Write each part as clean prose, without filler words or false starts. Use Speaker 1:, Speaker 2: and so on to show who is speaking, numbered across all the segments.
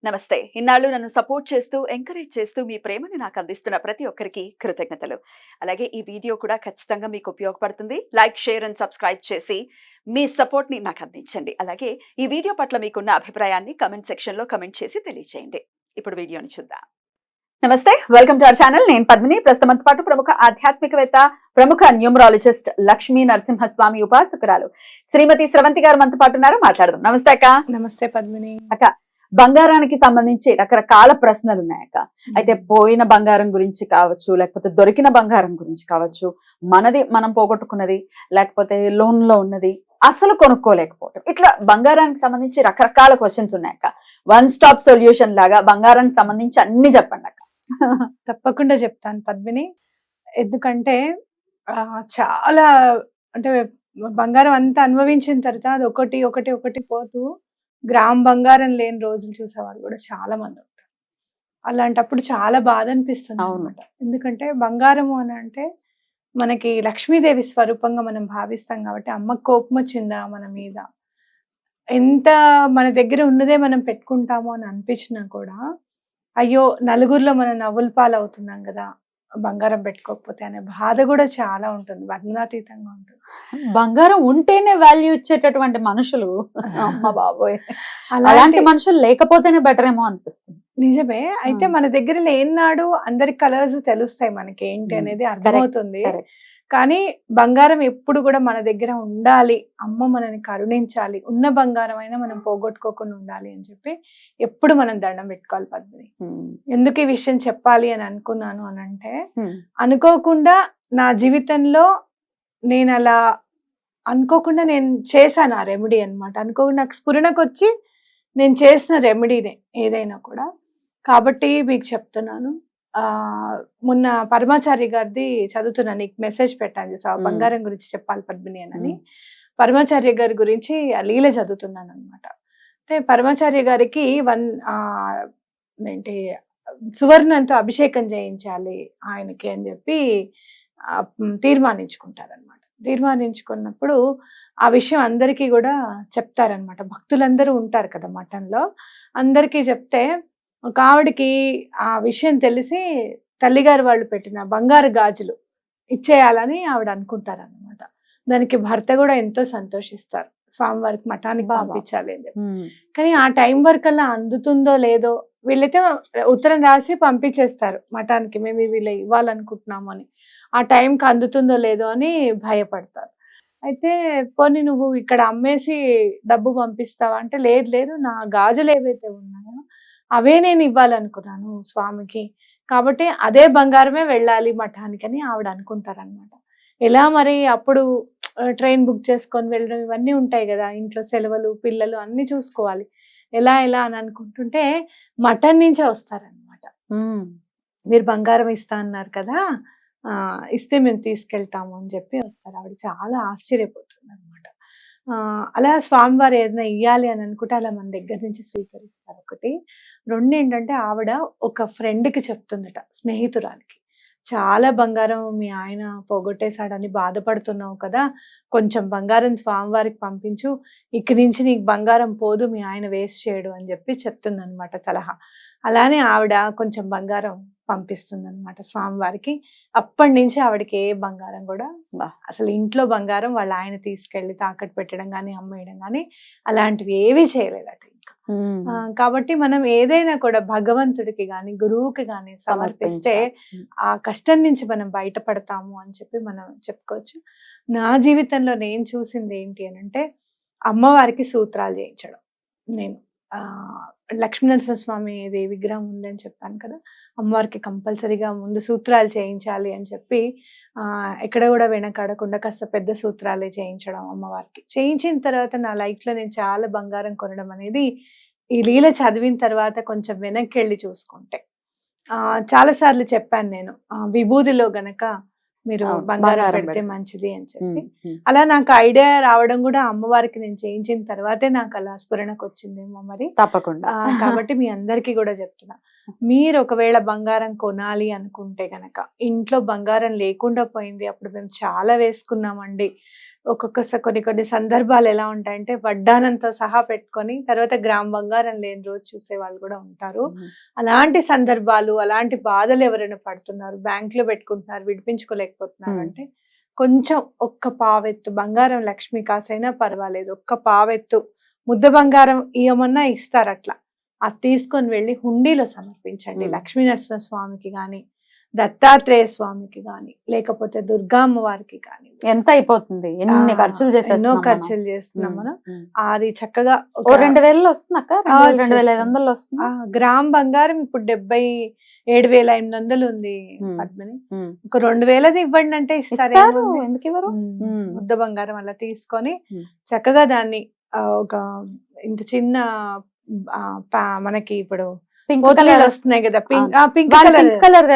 Speaker 1: నమస్తే. ఇన్నాళ్ళు నన్ను సపోర్ట్ చేస్తూ, ఎంకరేజ్ చేస్తూ మీ ప్రేమని నాకు అందిస్తున్న ప్రతి ఒక్కరికి కృతజ్ఞతలు. అలాగే ఈ వీడియో కూడా ఖచ్చితంగా మీకు ఉపయోగపడుతుంది. లైక్, షేర్ అండ్ సబ్స్క్రైబ్ చేసి మీ సపోర్ట్‌ని నాకు అందించండి. అలాగే ఈ వీడియో పట్ల మీకున్న అభిప్రాయాన్ని కామెంట్ సెక్షన్‌లో కామెంట్ చేసి తెలియజేయండి. ఇప్పుడు వీడియోని చూద్దాం. నమస్తే. Welcome to our channel. నేను పద్మిని. ప్రస్తుతంతో పాటు ప్రముఖ ఆధ్యాత్మికవేత్త, ప్రముఖ న్యూమరాలజిస్ట్ లక్ష్మీ నరసింహస్వామి ఉపాసకురాలు శ్రీమతి స్రవంతి గారు మనతో పాటు ఉన్నారు. మాట్లాడదాం. నమస్తే అక్క.
Speaker 2: నమస్తే పద్మిని.
Speaker 1: అక్క, బంగారానికి సంబంధించి రకరకాల ప్రశ్నలు ఉన్నాయక్క. అయితే పోయిన బంగారం గురించి కావచ్చు, లేకపోతే దొరికిన బంగారం గురించి కావచ్చు, మనది మనం పోగొట్టుకున్నది, లేకపోతే లోన్ లో ఉన్నది, అసలు కొనుక్కోలేకపోవటం, ఇట్లా బంగారానికి సంబంధించి రకరకాల క్వశ్చన్స్ ఉన్నాయక్క. వన్ స్టాప్ సొల్యూషన్ లాగా బంగారానికి సంబంధించి అన్ని చెప్పండి అక్క.
Speaker 2: తప్పకుండా చెప్తాను పద్మిని. ఎందుకంటే చాలా అంటే బంగారం అంతా అనుభవించిన తర్వాత అది ఒకటి ఒకటి ఒకటి పోతూ గ్రామ్ బంగారం లేని రోజులు చూసేవాళ్ళు కూడా చాలా మంది ఉంటారు. అలాంటప్పుడు చాలా బాధ అనిపిస్తుంది అనమాట. ఎందుకంటే బంగారము అని అంటే మనకి లక్ష్మీదేవి స్వరూపంగా మనం భావిస్తాం కాబట్టి, అమ్మ కోపం వచ్చిందా మన మీద, ఎంత మన దగ్గర ఉన్నదే మనం పెట్టుకుంటామో అని అనిపించినా కూడా, అయ్యో నలుగురిలో మనం నవ్వుల పాలు అవుతున్నాం కదా బంగారం పెట్టుకోకపోతే అనే బాధ కూడా చాలా ఉంటుంది, వర్ణనాతీతంగా ఉంటుంది.
Speaker 1: బంగారం ఉంటేనే వాల్యూ ఇచ్చేటటువంటి మనుషులు, అమ్మ బాబోయ్, అలాంటి మనుషులు లేకపోతేనే బెటర్ ఏమో అనిపిస్తుంది.
Speaker 2: నిజమే. అయితే మన దగ్గర లేనాడు అందరి కలర్స్ తెలుస్తాయి, మనకి ఏంటి అనేది అర్థమవుతుంది. కానీ బంగారం ఎప్పుడు కూడా మన దగ్గర ఉండాలి, అమ్మ మనని కరుణించాలి, ఉన్న బంగారం అయినా మనం పోగొట్టుకోకుండా ఉండాలి అని చెప్పి ఎప్పుడు మనం దండం పెట్టుకోవాలి పద్మిని. ఎందుకు ఈ విషయం చెప్పాలి అని అనుకున్నాను అని అంటే, అనుకోకుండా నా జీవితంలో నేను అలా అనుకోకుండా నేను చేశాను ఆ రెమెడీ అనమాట. అనుకోకుండా నాకు స్ఫురణకు వచ్చి నేను చేసిన రెమెడీనే ఏదైనా కూడా. కాబట్టి మీకు చెప్తున్నాను. మొన్న పరమాచార్య గారిది చదువుతున్నా, నీకు మెసేజ్ పెట్టాను చూసావా, బంగారం గురించి చెప్పాలి పద్మిని అని. పరమాచార్య గారి గురించి ఆ లీల చదువుతున్నాను అనమాట. అయితే పరమాచార్య గారికి ఏంటి సువర్ణంతో అభిషేకం చేయించాలి ఆయనకి అని చెప్పి తీర్మానించుకుంటారనమాట. తీర్మానించుకున్నప్పుడు ఆ విషయం అందరికీ కూడా చెప్తారనమాట. భక్తులందరూ ఉంటారు కదా మఠంలో, అందరికీ చెప్తే ఒక ఆవిడకి ఆ విషయం తెలిసి తల్లిగారు వాళ్ళు పెట్టిన బంగారు గాజులు ఇచ్చేయాలని ఆవిడ అనుకుంటారన్నమాట. దానికి భర్త కూడా ఎంతో సంతోషిస్తారు, స్వామివారికి మఠానికి పంపించాలి అని చెప్పి. కానీ ఆ టైం వరకు అలా అందుతుందో లేదో, వీళ్ళైతే ఉత్తరం రాసి పంపించేస్తారు మఠానికి, మేము వీళ్ళ ఇవ్వాలనుకుంటున్నాము అని. ఆ టైంకి అందుతుందో లేదో అని భయపడతారు. అయితే పోనీ నువ్వు ఇక్కడ అమ్మేసి డబ్బు పంపిస్తావా అంటే, లేదు లేదు, నా గాజులు ఏవైతే ఉన్నాయో అవే నేను ఇవ్వాలనుకున్నాను స్వామికి, కాబట్టి అదే బంగారమే వెళ్ళాలి మఠానికి అని ఆవిడ అనుకుంటారనమాట. ఎలా మరి అప్పుడు ట్రైన్ బుక్ చేసుకొని వెళ్ళడం ఇవన్నీ ఉంటాయి కదా, ఇంట్లో సెలవులు, పిల్లలు అన్ని చూసుకోవాలి, ఎలా అని అనుకుంటుంటే మఠం నుంచే వస్తారనమాట. మీరు బంగారం ఇస్తా అన్నారు కదా, ఇస్తే మేము తీసుకెళ్తాము అని చెప్పి వస్తారు. ఆవిడ చాలా ఆశ్చర్యపోతుంది అనమాట. అలా స్వామివారు ఏదైనా ఇయ్యాలి అని అనుకుంటే అలా మన దగ్గర నుంచి స్వీకరిస్తారు. ఒకటి. రెండు ఏంటంటే, ఆవిడ ఒక ఫ్రెండ్కి చెప్తుందట, స్నేహితురాలికి, చాలా బంగారం మీ ఆయన పోగొట్టేశాడని బాధపడుతున్నావు కదా, కొంచెం బంగారం స్వామివారికి పంపించు, ఇక్కడి నుంచి నీకు బంగారం పోదు, మీ ఆయన వేస్ట్ చేయడు అని చెప్పి చెప్తుందనమాట సలహా. అలానే ఆవిడ కొంచెం బంగారం పంపిస్తుంది అనమాట స్వామివారికి. అప్పటి నుంచి ఆవిడకి ఏ బంగారం కూడా, అసలు ఇంట్లో బంగారం వాళ్ళ ఆయన తీసుకెళ్లి తాకట్టు పెట్టడం కానీ అమ్మేయడం కానీ అలాంటివి ఏవి చేయలేదట ఇంకా. కాబట్టి మనం ఏదైనా కూడా భగవంతుడికి గాని గురువుకి గాని సమర్పిస్తే ఆ కష్టం నుంచి మనం బయటపడతాము అని చెప్పి మనం చెప్పుకోవచ్చు. నా జీవితంలో నేను చూసింది ఏంటి అని అంటే, అమ్మవారికి సూత్రాలు చేయించడం. నేను లక్ష్మీనరసింహస్వామి విగ్రహం ఉందని చెప్పాను కదా, అమ్మవారికి కంపల్సరీగా ముందు సూత్రాలు చేయించాలి అని చెప్పి ఎక్కడ కూడా వెనకాడకుండా కాస్త పెద్ద సూత్రాలే చేయించడం అమ్మవారికి. చేయించిన తర్వాత నా లైఫ్లో నేను చాలా బంగారం కొనడం అనేది ఈ లీల చదివిన తర్వాత కొంచెం వెనక్కి వెళ్ళి చూసుకుంటే చాలా సార్లు చెప్పాను నేను, విభూదిలో గనక మీరు బంగారం పెడితే మంచిది అని చెప్పి. అలా నాకు ఐడియా రావడం కూడా అమ్మవారికి నేను చేయించిన తర్వాతే నాకు అలా స్ఫురణకు వచ్చిందేమో మరి, తప్పకుండా. కాబట్టి మీ అందరికీ కూడా చెప్తున్నా, మీరు ఒకవేళ బంగారం కొనాలి అనుకుంటే గనక, ఇంట్లో బంగారం లేకుండా పోయింది, అప్పుడు మేము చాలా వేసుకున్నామండి, కొన్ని కొన్ని సందర్భాలు ఎలా ఉంటాయంటే వడ్డానంతో సహా పెట్టుకొని తర్వాత గ్రామ్ బంగారం లేని రోజు చూసే వాళ్ళు కూడా ఉంటారు. అలాంటి సందర్భాలు, అలాంటి బాధలు ఎవరైనా పడుతున్నారు, బ్యాంక్ లో పెట్టుకుంటున్నారు, విడిపించుకోలేకపోతున్నారు అంటే కొంచెం ఒక్క పావెత్తు బంగారం లక్ష్మి కాసైనా పర్వాలేదు, ఒక్క పావెత్తు ముద్ద బంగారం ఇవ్వమన్నా ఇస్తారు. అట్లా అది తీసుకొని వెళ్ళి హుండీలో సమర్పించండి. లక్ష్మీ నరసింహ స్వామికి గాని, దత్తాత్రేయ స్వామికి గాని, లేకపోతే దుర్గామ్మ వారికి కానీ.
Speaker 3: ఎంత అయిపోతుంది, ఎన్ని ఖర్చులు
Speaker 2: ఎన్నో
Speaker 3: చేసేస్తున్నాం
Speaker 2: ఖర్చులు చేస్తున్నాం మనం. అది చక్కగా
Speaker 3: ఓ 2000 వస్తుంది అక్క, 2500 వస్తుంది.
Speaker 2: గ్రామ్ బంగారం ఇప్పుడు 77,800 ఉంది పద్మని. ఒక 2000 ఇవ్వండి అంటే ఇస్తారు.
Speaker 3: ఎందుకు ఇవ్వరు?
Speaker 2: ముద్ద బంగారం అలా తీసుకొని చక్కగా దాన్ని ఒక ఇంత చిన్న మనకి ఇప్పుడు వస్తున్నాయి కదా, పింక్
Speaker 3: కలర్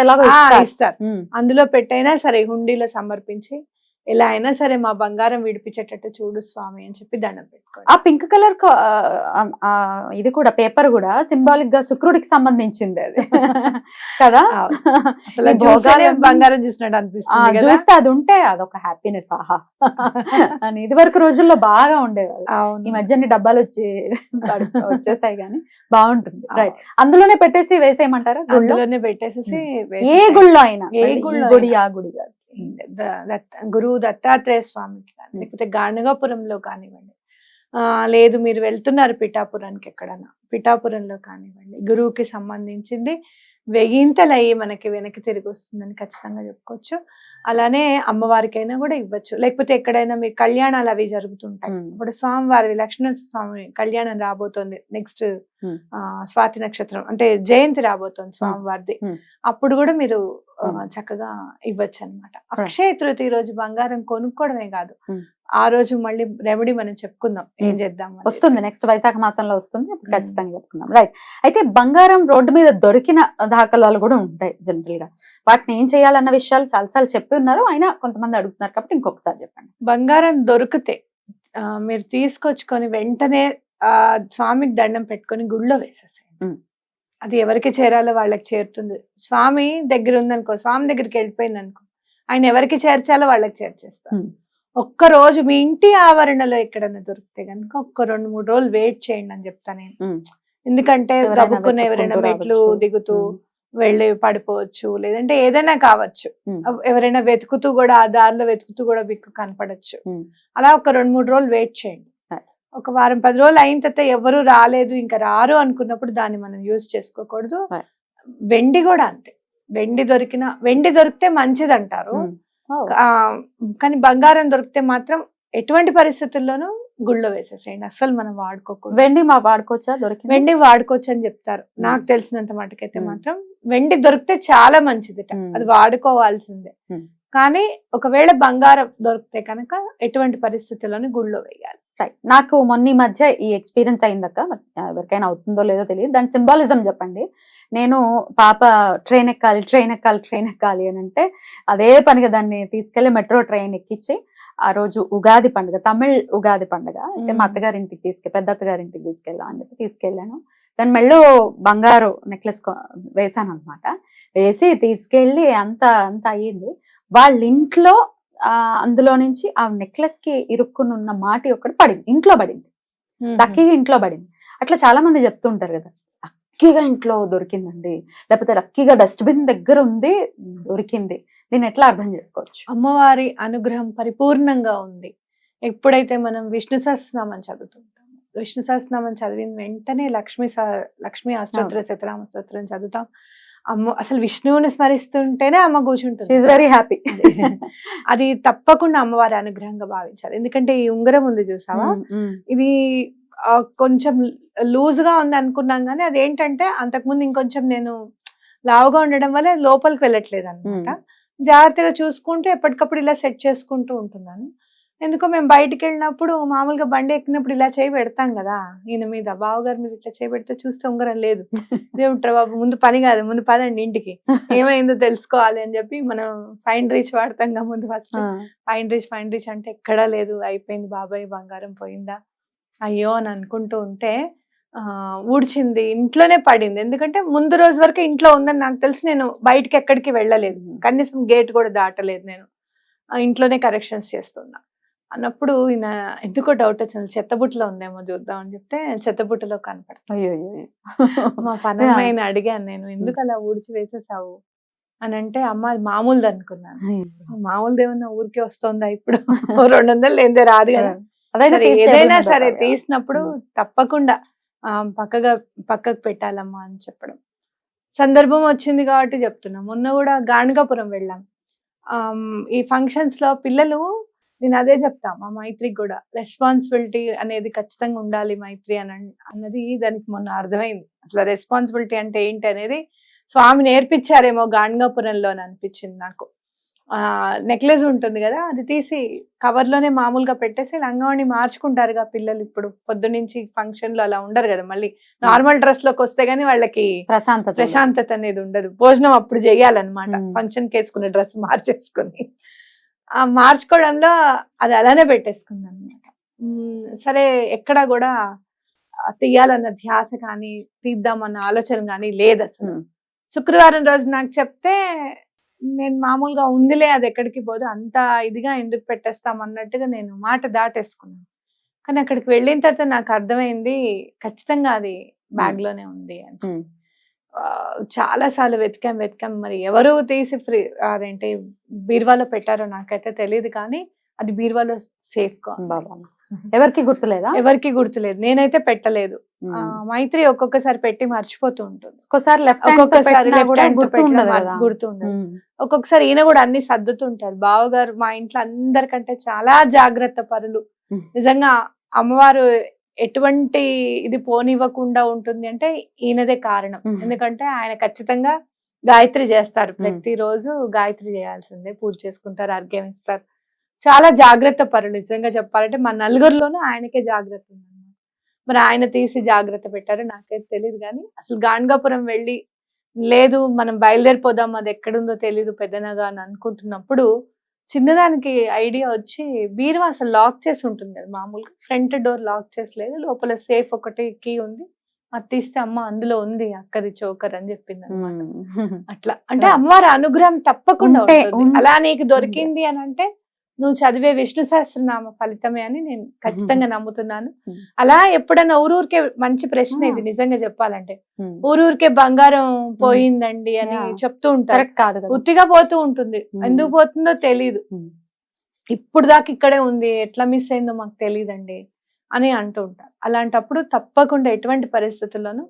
Speaker 2: ఇస్తారు. అందులో పెట్టైనా సరే హుండీలో సమర్పించి ఎలా అయినా సరే మా బంగారం విడిపించేటట్టు చూడు స్వామి అని చెప్పి దండం పెట్టుకోండి.
Speaker 3: ఆ పింక్ కలర్ ఇది కూడా పేపర్ కూడా సింబాలిక్ గా శుక్రుడికి సంబంధించింది అది కదా.
Speaker 2: బంగారం చూసినట్టు అనిపిస్తుంది.
Speaker 3: చూస్తే అది ఉంటే అదొక హ్యాపీనెస్. ఆహా అని ఇది వరకు రోజుల్లో బాగా ఉండేవాళ్ళు. ఈ మధ్య డబ్బాలు వచ్చేసాయి కానీ బాగుంటుంది. రైట్, అందులోనే పెట్టేసి వేసేయమంటారా?
Speaker 2: అందులోనే పెట్టేసేసి
Speaker 3: ఏ గుళ్ళో అయినా, ఏ గుడి ఆ గుడి కాదు,
Speaker 2: గురువు దత్తాత్రేయ స్వామికి కానీ, లేకపోతే గాణగాపురంలో కానివ్వండి, లేదు మీరు వెళ్తున్నారు పిఠాపురానికి, ఎక్కడన్నా పిఠాపురంలో కానివ్వండి, గురువుకి సంబంధించింది వెయ్యింతలయ్యి మనకి వెనక్కి తిరిగి వస్తుందని ఖచ్చితంగా చెప్పుకోవచ్చు. అలానే అమ్మవారికైనా కూడా ఇవ్వచ్చు. లేకపోతే ఎక్కడైనా మీ కళ్యాణాలు అవి జరుగుతుంటాయి. ఇప్పుడు స్వామివారి లక్ష్మీనరసింహ స్వామి కళ్యాణం రాబోతోంది నెక్స్ట్ స్వాతి నక్షత్రం అంటే జయంతి రాబోతోంది స్వామివారిది. అప్పుడు కూడా మీరు చక్కగా ఇవ్వచ్చు అనమాట. అక్షయ తృతీయ రోజు బంగారం కొనుక్కోవడమే కాదు, ఆ రోజు మళ్ళీ రెమెడీ మనం చెప్పుకుందాం ఏం చేద్దాం.
Speaker 3: వస్తుంది నెక్స్ట్ వైశాఖ మాసంలో వస్తుంది, అప్పుడు ఖచ్చితంగా చెప్పుకుందాం. రైట్, అయితే బంగారం రోడ్డు మీద దొరికిన దాఖలాలు కూడా ఉంటాయి జనరల్ గా. వాటిని ఏం చేయాలన్న విషయాలు చాలాసార్లు చెప్పి ఉన్నారు, అయినా కొంతమంది అడుగుతున్నారు కాబట్టి ఇంకొకసారి చెప్పండి.
Speaker 2: బంగారం దొరికితే మీరు తీసుకొచ్చుకొని వెంటనే స్వామికి దండం పెట్టుకొని గుళ్ళో వేసేసేయండి. అది ఎవరికి చేరాలో వాళ్ళకి చేరుతుంది. స్వామి దగ్గర ఉందనుకో, స్వామి దగ్గరికి వెళ్ళిపోయింది అనుకో, ఆయన ఎవరికి చేర్చాలో వాళ్ళకి చేర్చేస్తారు. ఒక్క రోజు మీ ఇంటి ఆవరణలో ఎక్కడన్నా దొరికితే కనుక ఒక్క 2-3 రోజులు వెయిట్ చేయండి అని చెప్తాను నేను. ఎందుకంటే గబుక్కున్న ఎవరైనా మెట్లు దిగుతూ వెళ్ళి పడిపోవచ్చు, లేదంటే ఏదైనా కావచ్చు. ఎవరైనా వెతుకుతూ కూడా ఆ దారిలో వెతుకుతూ కూడా మీకు కనపడచ్చు. అలా ఒక 2-3 రోజులు వెయిట్ చేయండి. ఒక వారం 10 రోజులు అయిన తర్వాత ఎవరు రాలేదు ఇంకా రారు అనుకున్నప్పుడు దాన్ని మనం యూజ్ చేసుకోకూడదు. వెండి కూడా అంతే, వెండి దొరికితే మంచిది అంటారు, కానీ బంగారం దొరికితే మాత్రం ఎటువంటి పరిస్థితుల్లోనూ గుళ్ళో వేసేసేయండి. అస్సలు మనం వాడుకోకూడదు.
Speaker 3: వెండి వాడుకోవచ్చా?
Speaker 2: వెండి వాడుకోవచ్చు అని చెప్తారు. నాకు తెలిసినంత మటుకైతే మాత్రం వెండి దొరికితే చాలా మంచిదిట, అది వాడుకోవాల్సిందే. కానీ ఒకవేళ బంగారం దొరికితే కనుక ఎటువంటి పరిస్థితుల్లోనూ గుళ్ళో వేయాలి.
Speaker 3: నాకు మొన్న మధ్య ఈ ఎక్స్పీరియన్స్ అయిందక్క, ఎవరికైనా అవుతుందో లేదో తెలియదు, దాని సింబాలిజం చెప్పండి. నేను పాప ట్రైన్ ఎక్కాలి అని అంటే అదే పనిగా దాన్ని తీసుకెళ్లి మెట్రో ట్రైన్ ఎక్కించి ఆ రోజు ఉగాది పండుగ, తమిళ్ ఉగాది పండుగ అయితే మా అత్తగారింటికి పెద్ద అత్తగారింటికి తీసుకెళ్ళాం అని చెప్పి తీసుకెళ్ళాను. దాని మెళ్ళో బంగారు నెక్లెస్ వేసాను అనమాట. వేసి తీసుకెళ్ళి అంత అయ్యింది. వాళ్ళ ఇంట్లో అందులో నుంచి ఆ నెక్లెస్ కి ఇరుక్కుని ఉన్న మాటి ఒకటి పడింది, ఇంట్లో పడింది, లక్కీగా ఇంట్లో పడింది. అట్లా చాలా మంది చెప్తుంటారు కదా, లక్కీగా ఇంట్లో దొరికిందండి, లేకపోతే లక్కీగా డస్ట్బిన్ దగ్గర ఉంది దొరికింది. దీన్ని ఎట్లా అర్థం చేసుకోవచ్చు?
Speaker 2: అమ్మవారి అనుగ్రహం పరిపూర్ణంగా ఉంది. ఎప్పుడైతే మనం విష్ణు సహస్రనామం చదువుతుంటాం, విష్ణు సహస్రనామం చదివిన వెంటనే లక్ష్మీ అష్టోత్తర శతనామ స్తోత్రం చదువుతాం. అమ్మ అసలు విష్ణువుని స్మరిస్తుంటేనే అమ్మ కూర్చుంటుంది,
Speaker 3: వెరీ హ్యాపీ.
Speaker 2: అది తప్పకుండా అమ్మవారి అనుగ్రహంగా భావించాలి. ఎందుకంటే ఈ ఉంగరం ఉంది చూసావా, ఇది కొంచెం లూజ్ గా ఉంది అనుకున్నాం కానీ అదేంటంటే అంతకుముందు ఇంకొంచెం నేను లావుగా ఉండడం వల్ల లోపలికి వెళ్ళట్లేదు అనమాట. జాగ్రత్తగా చూసుకుంటూ ఎప్పటికప్పుడు ఇలా సెట్ చేసుకుంటూ ఉంటున్నాను. ఎందుకో మేము బయటికి వెళ్ళినప్పుడు మామూలుగా బండి ఎక్కినప్పుడు ఇలా చేయి పెడతాం కదా, ఈయన మీద బావగారి మీద ఇట్లా చేయి పెడితే చూస్తే ఉంగరం లేదు. ఏమిట్రా బాబు, ముందు పని కాదు, ముందు పదండి ఇంటికి, ఏమైందో తెలుసుకోవాలి అని చెప్పి మనం ఫైన్ రీచ్ వాడతాం కదా ముందు. ఫస్ట్ ఫైన్ రీచ్ అంటే ఎక్కడా లేదు, అయిపోయింది బాబాయ్, బంగారం పోయిందా అయ్యో అని అనుకుంటూ ఉంటే ఊడ్చింది, ఇంట్లోనే పడింది. ఎందుకంటే ముందు రోజు వరకు ఇంట్లో ఉందని నాకు తెలిసి నేను బయటికి ఎక్కడికి వెళ్ళలేదు, కనీసం గేట్ కూడా దాటలేదు, నేను ఇంట్లోనే కరెక్షన్స్ చేస్తున్నా. అన్నప్పుడు ఈయన ఎందుకో డౌట్ వచ్చింది, చెత్తబుట్టలో ఉందేమో చూద్దాం అని చెప్తే చెత్తబుట్టలో కనపడతాను.
Speaker 3: అయ్యో
Speaker 2: మా పనమ్మాయిని అడిగాను నేను, ఎందుకు అలా ఊడ్చి వేసేసావు అని అంటే, అమ్మ అది మామూలుది అనుకున్నాను. మామూలుది ఏమన్నా ఊరికే వస్తుందా ఇప్పుడు 200 లేదే రాదు కదా. సరే, ఏదైనా సరే తీసినప్పుడు తప్పకుండా పక్కకు పెట్టాలమ్మా అని చెప్పడం. సందర్భం వచ్చింది కాబట్టి చెప్తున్నా. మొన్న కూడా గాణగాపురం వెళ్ళాం. ఈ ఫంక్షన్స్ లో పిల్లలు, నేను అదే చెప్తా మా మైత్రికి కూడా, రెస్పాన్సిబిలిటీ అనేది ఖచ్చితంగా ఉండాలి మైత్రి అన్నది దానికి మొన్న అర్థమైంది. అసలు రెస్పాన్సిబిలిటీ అంటే ఏంటి అనేది స్వామి నేర్పించారేమో గాణగాపురంలో అని అనిపించింది నాకు. నెక్లెస్ ఉంటుంది కదా, అది తీసి కవర్ లోనే మామూలుగా పెట్టేసి లంగావణి మార్చుకుంటారుగా పిల్లలు. ఇప్పుడు పొద్దునుంచి ఫంక్షన్ లో అలా ఉండరు కదా, మళ్ళీ నార్మల్ డ్రెస్ లోకి వస్తే గానీ వాళ్ళకి ప్రశాంతత అనేది ఉండదు. భోజనం అప్పుడు చెయ్యాలన్నమాట, ఫంక్షన్ కి వేసుకునే డ్రెస్ మార్చేసుకుని. ఆ మార్చుకోవడంలో అది అలానే పెట్టేసుకుంది అనమాట. సరే, ఎక్కడా కూడా తీయాలన్న ధ్యాస కానీ తీద్దామన్న ఆలోచన కానీ లేదు అసలు. శుక్రవారం రోజు నాకు చెప్తే నేను మామూలుగా ఉందిలే, అది ఎక్కడికి పోదు, అంత ఇదిగా ఎందుకు పెట్టేస్తాం అన్నట్టుగా నేను మాట దాటేసుకున్నాను. కానీ అక్కడికి వెళ్ళిన తర్వాత నాకు అర్థమైంది, ఖచ్చితంగా అది బ్యాగ్ లోనే ఉంది అని. చాలా సార్లు వెతికాం, మరి ఎవరు తీసి అదేంటి బీరువాలో పెట్టారో నాకైతే తెలియదు, కానీ అది బీరువాలో సేఫ్ గా.
Speaker 3: ఎవరికి గుర్తులేదా? ఎవరికి
Speaker 2: గుర్తులేదు, నేనైతే పెట్టలేదు. మైత్రి ఒక్కొక్కసారి పెట్టి మర్చిపోతూ ఉంటుంది,
Speaker 3: ఒక్కొక్కసారి
Speaker 2: గుర్తుండదు. ఒక్కొక్కసారి ఈయన కూడా అన్ని సర్దుతుంటారు. బావగారు మా ఇంట్లో అందరికంటే చాలా జాగ్రత్త పరులు. నిజంగా అమ్మవారు ఎటువంటి ఇది పోనివ్వకుండా ఉంటుంది అంటే ఈయనదే కారణం. ఎందుకంటే ఆయన ఖచ్చితంగా గాయత్రి చేస్తారు, ప్రతిరోజు గాయత్రి చేయాల్సిందే, పూజ చేసుకుంటారు, అర్ఘ్యం ఇస్తారు. చాలా జాగ్రత్త పరులు. నిజంగా చెప్పాలంటే మా నలుగురిలోనూ ఆయనకే జాగ్రత్త ఉందన్నమాట. మరి ఆయన తీసి జాగ్రత్త పెట్టారు నాకైతే తెలియదు. కానీ అసలు గాణగాపురం వెళ్ళి, లేదు మనం బయలుదేరిపోదాం, అది ఎక్కడుందో తెలీదు పెద్దనగా అని అనుకుంటున్నప్పుడు చిన్నదానికి ఐడియా వచ్చి, బీరువా అసలు లాక్ చేసి ఉంటుంది కదా మామూలుగా, ఫ్రంట్ డోర్ లాక్ చేసి లేదు, లోపల సేఫ్ ఒకటి కీ ఉంది, అది తీస్తే అమ్మ అందులో ఉంది అక్కది చోకర్ అని చెప్పింది అనమాట. అట్లా అంటే అమ్మవారి అనుగ్రహం తప్పకుండా ఉంటుంది. అలా నీకు దొరికింది అని అంటే నువ్వు చదివే విష్ణు సహస్రనామ ఫలితమే అని నేను ఖచ్చితంగా నమ్ముతున్నాను. అలా ఎప్పుడన్నా ఊరూరికే, మంచి ప్రశ్న ఇది నిజంగా చెప్పాలంటే, ఊరూరికే బంగారం పోయిందండి అని చెప్తూ ఉంటారు, ఉత్తిగా పోతూ ఉంటుంది, ఎందుకు పోతుందో తెలీదు, ఇప్పుడు దాకా ఇక్కడే ఉంది, ఎట్లా మిస్ అయిందో మాకు తెలియదండి అని అంటూ ఉంటారు. అలాంటప్పుడు తప్పకుండా ఎటువంటి పరిస్థితుల్లోనూ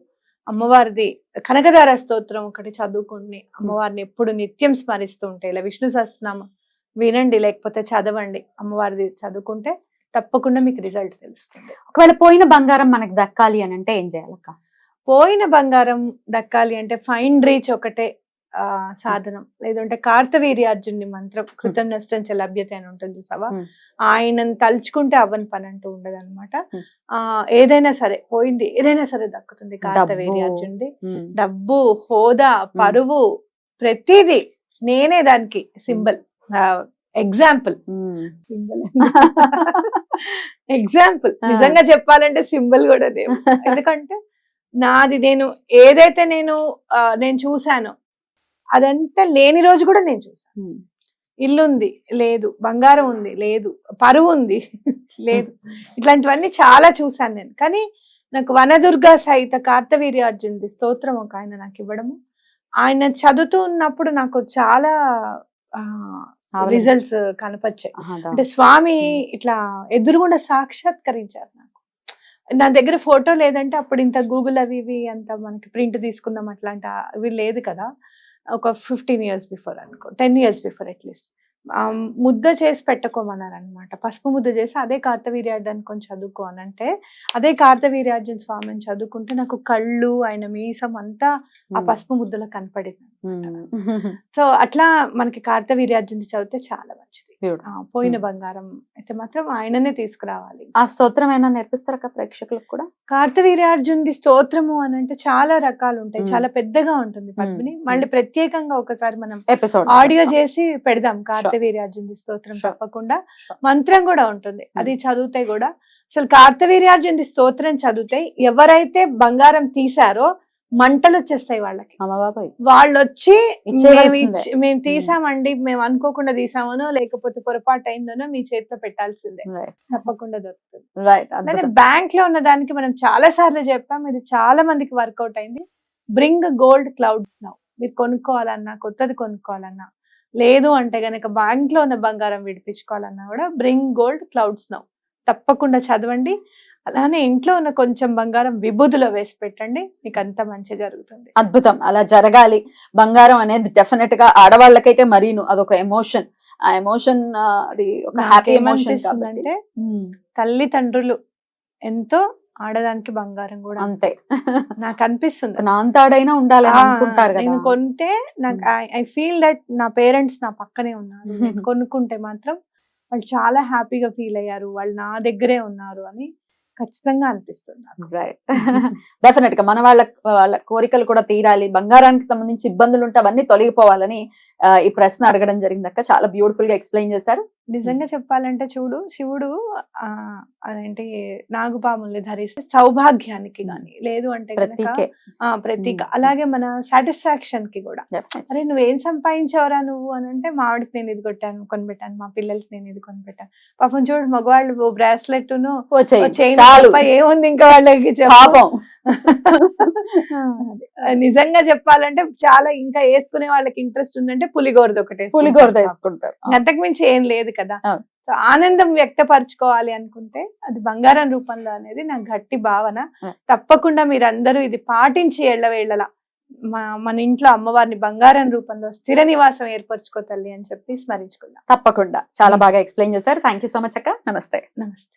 Speaker 2: అమ్మవారిది కనకదార స్తోత్రం ఒకటి చదువుకుని అమ్మవారిని ఎప్పుడు నిత్యం స్మరిస్తూ ఉంటే, ఇలా విష్ణు సహస్రనామం వినండి, లేకపోతే చదవండి, అమ్మవారిది చదువుకుంటే తప్పకుండా మీకు రిజల్ట్ తెలుస్తుంది.
Speaker 3: ఒకవేళ పోయిన బంగారం మనకు దక్కాలి అని అంటే ఏం చేయాలక్క?
Speaker 2: పోయిన బంగారం దక్కాలి అంటే ఫైండ్ రీచ్ ఒకటే సాధనం, లేదంటే కార్తవీర్యార్జునుడి మంత్రం, కృతం నష్టం చ లభ్యత అని ఉంటుంది చూసావా, ఆయనను తలుచుకుంటే అవ్వని పని అంటూ ఉండదు అనమాట. ఏదైనా సరే పోయింది, ఏదైనా సరే దక్కుతుంది కార్తవీర్యార్జునుడి. డబ్బు, హోదా, పరువు, ప్రతిదీ నేనే దానికి సింబల్, ఎగ్జాంపుల్. ఎగ్జాంపుల్ నిజంగా చెప్పాలంటే సింబల్ కూడా దేవు. ఎందుకంటే నాది, నేను ఏదైతే నేను చూసానో అదంతా లేని రోజు కూడా నేను చూసాను. ఇల్లుంది లేదు, బంగారం ఉంది లేదు, పరువు ఉంది లేదు, ఇట్లాంటివన్నీ చాలా చూసాను నేను. కానీ నాకు వనదుర్గా సహిత కార్తవీర్యార్జునుడి స్తోత్రం ఒక ఆయన నాకు ఇవ్వడము, ఆయన చదువుతూ ఉన్నప్పుడు నాకు చాలా రిజల్ట్స్ కనపచ్చాయి. అంటే స్వామి ఇట్లా ఎదురుగుండా సాక్షాత్కరించారు నాకు. నా దగ్గర ఫోటో లేదంటే అప్పుడు ఇంత గూగుల్ అవి ఇవి అంత మనకి ప్రింట్ తీసుకుందాం అట్లాంటి అవి లేదు కదా. ఒక 15 years బిఫోర్ అనుకో, 10 years బిఫోర్ అట్లీస్ట్ ముద్ద చేసి పెట్టుకోమన్నారు అనమాట. పసుపు ముద్ద చేసి అదే కార్తవీర్యార్జున్ కొంచెం చదువుకో అని అంటే, అదే కార్తవీర్యార్జున స్వామిని చదువుకుంటే నాకు కళ్ళు, ఆయన మీసం అంతా ఆ పసుపు ముద్దలో కనపడింది. సో అట్లా మనకి కార్తవీర్యార్జున్ చదివితే చాలా మంచిది. పోయిన బంగారం అయితే మాత్రం ఆయననే తీసుకురావాలి.
Speaker 3: ఆ స్తోత్రం అయినా నేర్పిస్తారా ప్రేక్షకులకు కూడా?
Speaker 2: కార్తవీర్యార్జునుడి స్తోత్రము అని అంటే చాలా రకాలు ఉంటాయి, చాలా పెద్దగా ఉంటుంది పద్మిని. మళ్ళీ ప్రత్యేకంగా ఒకసారి మనం
Speaker 3: ఎపిసోడ్
Speaker 2: ఆడియో చేసి పెడదాం కార్తవీర్యార్జునుడి స్తోత్రం. తప్పకుండా మంత్రం కూడా ఉంటుంది, అది చదివితే కూడా అసలు కార్తవీర్యార్జునుడి స్తోత్రం చదివితే ఎవరైతే బంగారం తీశారో మంటలు వచ్చేస్తాయి వాళ్ళకి.
Speaker 3: అమ్మ బాబాయ్
Speaker 2: వాళ్ళు వచ్చి
Speaker 3: ఇచ్చేయవలసిందే.
Speaker 2: మేము తీసామండి, మేము అనుకోకుండా తీసామనో లేకపోతే పొరపాటు అయిందనో మీ చేతిలో పెట్టాల్సిందే, తప్పకుండా దొరుకుతుంది.
Speaker 3: రైట్.
Speaker 2: బ్యాంక్ లో ఉన్న దానికి మనం చాలా సార్లు చెప్పాం, ఇది చాలా మందికి వర్కౌట్ అయింది. Bring gold clouds now. మీరు కొనుక్కోవాలన్నా, కొత్తది కొనుక్కోవాలన్నా, లేదు అంటే గనక బ్యాంక్ లో ఉన్న బంగారం విడిపించుకోవాలన్నా కూడా బ్రింగ్ గోల్డ్ క్లౌడ్స్ నౌ తప్పకుండా చదవండి. అలానే ఇంట్లో ఉన్న కొంచెం బంగారం విభూతిలో వేసి పెట్టండి, మీకు అంత మంచి జరుగుతుంది.
Speaker 3: అద్భుతం. అలా జరగాలి. బంగారం అనేది డెఫినెట్ గా ఆడవాళ్ళకైతే మరీను అదొక ఎమోషన్. ఆ ఎమోషన్ అది ఒక హ్యాపీ ఎమోషన్ కాబట్టి
Speaker 2: అంటే తల్లిదండ్రులు ఎంతో, ఆడదానికి బంగారం కూడా
Speaker 3: అంతే.
Speaker 2: నాకు అనిపిస్తుంది.
Speaker 3: నా అంతాడైనా ఉండాలని అనుకుంటారు కదా.
Speaker 2: నేను కొంటే నాకు ఐ ఫీల్ దట్ నా పేరెంట్స్ నా పక్కనే ఉన్నారు, నేను కొనుక్కుంటే మాత్రం వాళ్ళు చాలా హ్యాపీగా ఫీల్ అయ్యారు, వాళ్ళు నా దగ్గరే ఉన్నారు అని ఖచ్చితంగా అనిపిస్తుంది.
Speaker 3: రైట్. డెఫినెట్ గా మన వాళ్ళ కోరికలు కూడా తీరాలి, బంగారానికి సంబంధించి ఇబ్బందులు ఉంటే అవన్నీ తొలగిపోవాలని ఈ ప్రశ్న అడగడం జరిగింది అక్క. చాలా బ్యూటిఫుల్ గా ఎక్స్ప్లెయిన్ చేశారు.
Speaker 2: నిజంగా చెప్పాలంటే చూడు, శివుడు అదేంటి నాగుపాముల్ని ధరిస్తే సౌభాగ్యానికి గాని, లేదు అంటే ప్రతీక. అలాగే మన సాటిస్ఫాక్షన్ కి కూడా, అరే నువ్వేం సంపాదించావరా నువ్వు అని అంటే, మావిడికి నేను ఇది కొనిపెట్టాను, మా పిల్లలకి నేను ఇది కొనిపెట్టాను. పాపం చూడు, మగవాళ్ళు బ్రాస్లెట్ చైన్ ఏముంది ఇంకా వాళ్ళకి పాపం. నిజంగా చెప్పాలంటే చాలా ఇంకా వేసుకునే వాళ్ళకి ఇంట్రెస్ట్ ఉందంటే పులిగోరది ఒకటే,
Speaker 3: పులిగోరద వేసుకుంటారు,
Speaker 2: అంతకు మించి ఏం లేదు కదా. సో ఆనందం వ్యక్తపరచుకోవాలి అనుకుంటే అది బంగారం రూపంలో అనేది నా గట్టి భావన. తప్పకుండా మీరందరూ ఇది పాటించి ఎళ్ళవేళ్ళలా మన ఇంట్లో అమ్మవారిని బంగారం రూపంలో స్థిర నివాసం ఏర్పరచుకో తల్లి అని చెప్పి స్మరించుకుందాం.
Speaker 3: తప్పకుండా. చాలా బాగా ఎక్స్ప్లెయిన్ చేశారు. థ్యాంక్ యూ సో మచ్ అక్క. నమస్తే.
Speaker 2: నమస్తే.